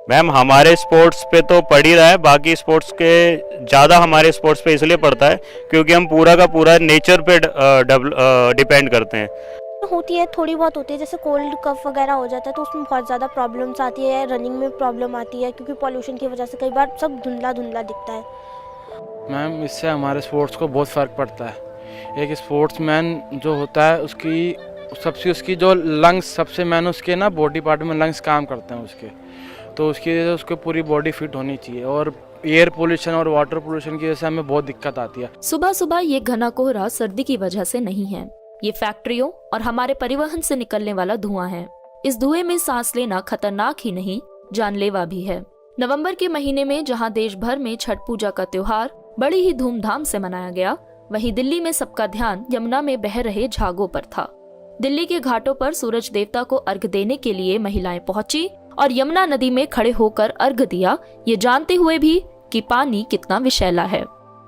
Ma'am हमारे sports पे तो पड़ ही रहा है, बाकी स्पोर्ट्स के ज़्यादा हमारे स्पोर्ट्स पे इसलिए पड़ता है क्योंकि हम पूरा का पूरा नेचर पे डिपेंड करते हैं। होती है, थोड़ी बहुत होती है, जैसे कोल्ड कफ वगैरह हो जाता है तो उसमें बहुत ज़्यादा प्रॉब्लम्स आती है, रनिंग में प्रॉब्लम आती है क्योंकि पॉल्यूशन की वजह से कई बार सब धुंधला धुंधला दिखता है। मैम इससे हमारे स्पोर्ट्स को बहुत फ़र्क पड़ता है। एक स्पोर्ट्समैन जो होता है उसकी जो लंग्स सबसे मैन उसके ना बॉडी पार्ट में लंग्स काम करते हैं उसके, तो उसकी वजह से उसको पूरी बॉडी फिट होनी चाहिए। और एयर पोल्यूशन और वाटर पोल्यूशन की वजह से हमें बहुत दिक्कत आती है। सुबह सुबह ये घना कोहरा सर्दी की वजह से नहीं है, ये फैक्ट्रियों और हमारे परिवहन से निकलने वाला धुआं है। इस धुएं में सांस लेना खतरनाक ही नहीं, जानलेवा भी है। नवंबर के महीने में जहां देश भर में छठ पूजा का त्योहार बड़ी ही धूमधाम से मनाया गया, वहीं दिल्ली में सबका ध्यान यमुना में बह रहे झागों पर था। दिल्ली के घाटों पर सूरज देवता को अर्घ देने के लिए महिलाएं पहुंची और यमुना नदी में खड़े होकर अर्घ दिया, ये जानते हुए भी कि पानी कितना विषैला है।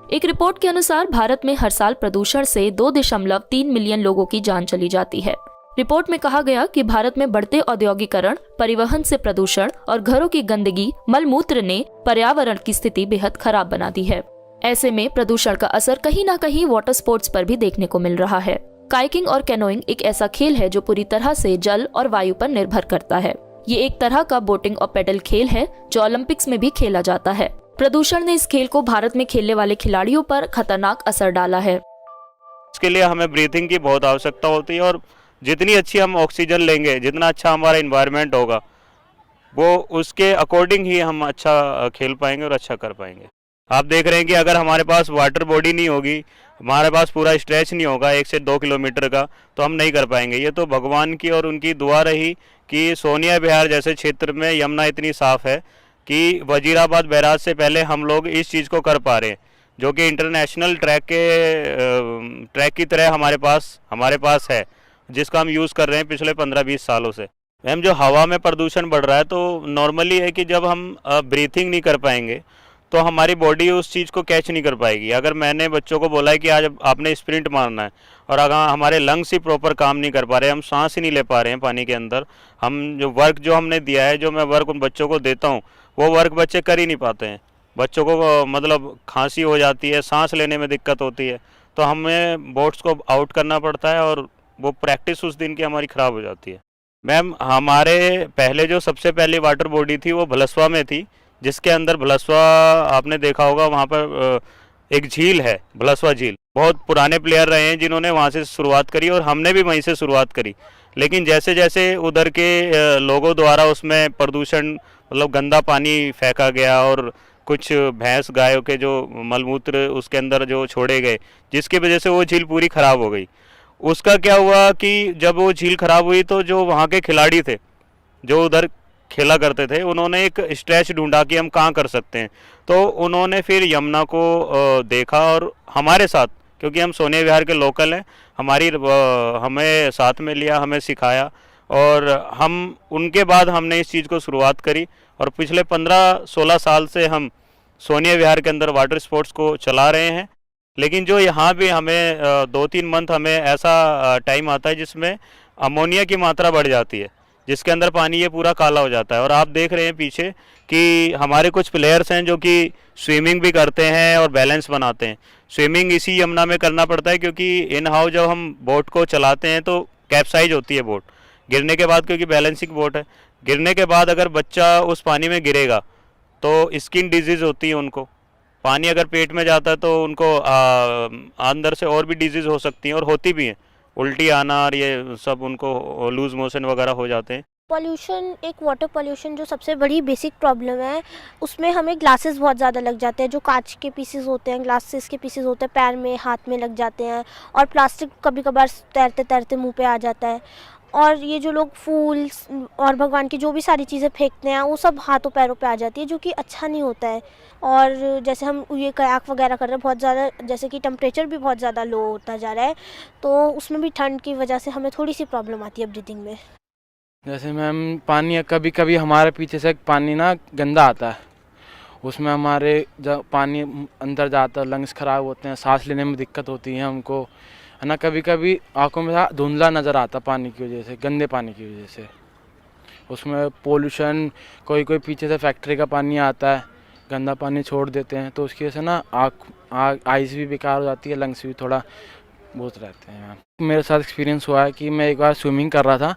एक रिपोर्ट के अनुसार भारत में हर साल प्रदूषण से 2.3 मिलियन लोगों की जान चली जाती है। रिपोर्ट में कहा गया कि भारत में बढ़ते औद्योगिकरण, परिवहन से प्रदूषण और घरों की गंदगी, मलमूत्र ने पर्यावरण की स्थिति बेहद खराब बना दी है। ऐसे में प्रदूषण का असर कहीं न कहीं वाटर स्पोर्ट्स पर भी देखने को मिल रहा है। काइकिंग और कैनोइंग एक ऐसा खेल है जो पूरी तरह से जल और वायु पर निर्भर करता है। ये एक तरह का बोटिंग और पेडल खेल है जो ओलंपिक्स में भी खेला जाता है। प्रदूषण ने इस खेल को भारत में खेलने वाले खिलाड़ियों पर खतरनाक असर डाला है। इसके लिए हमें ब्रीथिंग की बहुत आवश्यकता होती है और जितनी अच्छी हम ऑक्सीजन लेंगे, जितना अच्छा हमारा इन्वायरमेंट होगा, वो उसके अकॉर्डिंग ही हम अच्छा खेल पाएंगे और अच्छा कर पाएंगे। आप देख रहे हैं कि अगर हमारे पास वाटर बॉडी नहीं होगी, हमारे पास पूरा स्ट्रेच नहीं होगा 1 से 2 किलोमीटर का, तो हम नहीं कर पाएंगे। ये तो भगवान की और उनकी दुआ रही कि सोनिया विहार जैसे क्षेत्र में यमुना इतनी साफ़ है कि वजीराबाद बैराज से पहले हम लोग इस चीज़ को कर पा रहे हैं, जो कि इंटरनेशनल ट्रैक की तरह हमारे पास है, जिसका हम यूज़ कर रहे हैं पिछले 15-20 सालों से। मैम जो हवा में प्रदूषण बढ़ रहा है तो नॉर्मली है कि जब हम ब्रीथिंग नहीं कर पाएंगे तो हमारी बॉडी उस चीज़ को कैच नहीं कर पाएगी। अगर मैंने बच्चों को बोला है कि आज आपने स्प्रिंट मारना है और अगर हमारे लंग्स ही प्रॉपर काम नहीं कर पा रहे, हम सांस ही नहीं ले पा रहे हैं पानी के अंदर, हम जो हमने दिया है, जो मैं वर्क उन बच्चों को देता हूँ, वो वर्क बच्चे कर ही नहीं पाते हैं। बच्चों को मतलब खांसी हो जाती है, सांस लेने में दिक्कत होती है, तो हमें बोट्स को आउट करना पड़ता है और वो प्रैक्टिस उस दिन की हमारी ख़राब हो जाती है। मैम हमारे पहले जो सबसे पहली वाटर बॉडी थी वो भलसवा में थी, जिसके अंदर भलसवा आपने देखा होगा, वहाँ पर एक झील है, भलसवा झील। बहुत पुराने प्लेयर रहे हैं जिन्होंने वहाँ से शुरुआत करी और हमने भी वहीं से शुरुआत करी। लेकिन जैसे जैसे उधर के लोगों द्वारा उसमें प्रदूषण मतलब गंदा पानी फेंका गया और कुछ भैंस गायों के जो मलमूत्र उसके अंदर जो छोड़े गए, जिसकी वजह से वो झील पूरी ख़राब हो गई। उसका क्या हुआ कि जब वो झील ख़राब हुई तो जो वहाँ के खिलाड़ी थे जो उधर खेला करते थे, उन्होंने एक स्ट्रेच ढूंढा कि हम कहाँ कर सकते हैं, तो उन्होंने फिर यमुना को देखा और हमारे साथ, क्योंकि हम सोनिया विहार के लोकल हैं, हमें साथ में लिया, हमें सिखाया और हम उनके बाद हमने इस चीज़ को शुरुआत करी और पिछले 15-16 साल से हम सोनिया विहार के अंदर वाटर स्पोर्ट्स को चला रहे हैं। लेकिन जो यहाँ भी हमें 2-3 मंथ हमें ऐसा टाइम आता है जिसमें अमोनिया की मात्रा बढ़ जाती है, जिसके अंदर पानी ये पूरा काला हो जाता है। और आप देख रहे हैं पीछे कि हमारे कुछ प्लेयर्स हैं जो कि स्विमिंग भी करते हैं और बैलेंस बनाते हैं। स्विमिंग इसी यमुना में करना पड़ता है क्योंकि इन हाउ जब हम बोट को चलाते हैं तो कैप्साइज होती है बोट गिरने के बाद, क्योंकि बैलेंसिंग बोट है। गिरने के बाद अगर बच्चा उस पानी में गिरेगा तो स्किन डिजीज़ होती है उनको। पानी अगर पेट में जाता है तो उनको अंदर से और भी डिजीज़ हो सकती हैं और होती भी हैं, उल्टी आना और ये सब, उनको लूज मोशन वगैरह हो जाते हैं। पॉल्यूशन, एक वाटर पॉल्यूशन जो सबसे बड़ी बेसिक प्रॉब्लम है, उसमें हमें ग्लासेस बहुत ज़्यादा लग जाते हैं, जो कांच के पीसेस होते हैं, ग्लासेस के पीसेस होते हैं, पैर में हाथ में लग जाते हैं और प्लास्टिक कभी कभार तैरते तैरते मुंह पे आ जाता है। और ये जो लोग फूल और भगवान की जो भी सारी चीज़ें फेंकते हैं वो सब हाथों पैरों पे आ जाती है, जो कि अच्छा नहीं होता है। और जैसे हम ये कयाक वगैरह कर रहे हैं बहुत ज़्यादा, जैसे कि टेम्परेचर भी बहुत ज़्यादा लो होता जा रहा है, तो उसमें भी ठंड की वजह से हमें थोड़ी सी प्रॉब्लम आती है ब्रीथिंग में। जैसे मैम पानी कभी कभी हमारे पीछे से पानी ना गंदा आता है, उसमें हमारे जब पानी अंदर जाता है लंग्स ख़राब होते हैं, सांस लेने में दिक्कत होती है हमको, है ना। कभी कभी आंखों में धुंधला नज़र आता पानी की वजह से, गंदे पानी की वजह से। उसमें पोल्यूशन, कोई कोई पीछे से फैक्ट्री का पानी आता है, गंदा पानी छोड़ देते हैं, तो उसकी वजह से ना आइज़ भी बेकार हो जाती है, लंग्स भी थोड़ा बहुत रहते हैं यहाँ। मेरे साथ एक्सपीरियंस हुआ है कि मैं एक बार स्विमिंग कर रहा था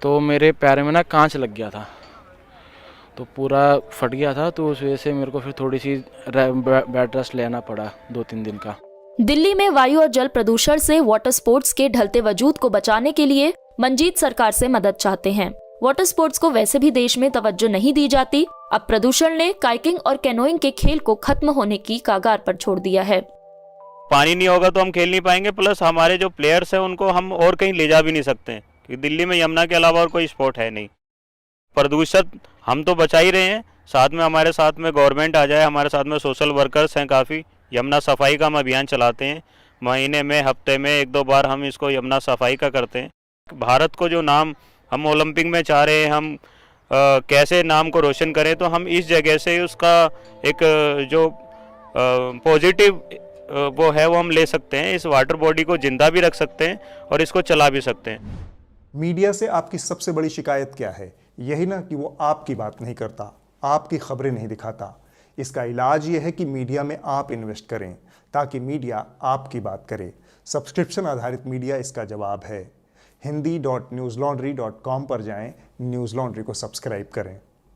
तो मेरे पैर में ना कांच लग गया था, तो पूरा फट गया था, तो उस वजह से मेरे को फिर थोड़ी सी बेड रेस्ट लेना पड़ा 2-3 दिन का। दिल्ली में वायु और जल प्रदूषण से वाटर स्पोर्ट्स के ढलते वजूद को बचाने के लिए मंजीत सरकार से मदद चाहते हैं। वाटर स्पोर्ट्स को वैसे भी देश में तवज्जो नहीं दी जाती, अब प्रदूषण ने काइकिंग और कैनोइंग के खेल को खत्म होने की कगार पर छोड़ दिया है। पानी नहीं होगा तो हम खेल नहीं पाएंगे, प्लस हमारे जो प्लेयर्स हैं उनको हम और कहीं ले जा भी नहीं सकते हैं, क्योंकि दिल्ली में यमुना के अलावा और कोई स्पोर्ट है नहीं। प्रदूषण हम तो बचा ही रहे हैं, साथ में हमारे साथ में गवर्नमेंट आ जाए, हमारे साथ में सोशल वर्कर्स हैं काफ़ी। यमुना सफाई का हम अभियान चलाते हैं, महीने में हफ्ते में 1-2 बार हम इसको यमुना सफाई का करते हैं। भारत को जो नाम हम ओलंपिक में चाह रहे हैं, हम कैसे नाम को रोशन करें, तो हम इस जगह से उसका एक जो पॉजिटिव वो है वो हम ले सकते हैं। इस वाटर बॉडी को जिंदा भी रख सकते हैं और इसको चला भी सकते हैं। मीडिया से आपकी सबसे बड़ी शिकायत क्या है? यही ना कि वो आपकी बात नहीं करता, आपकी खबरें नहीं दिखाता। इसका इलाज ये है कि मीडिया में आप इन्वेस्ट करें ताकि मीडिया आपकी बात करे। सब्सक्रिप्शन आधारित मीडिया इसका जवाब है। hindi.newslaundry.com पर जाएं, न्यूज़ लॉन्ड्री को सब्सक्राइब करें।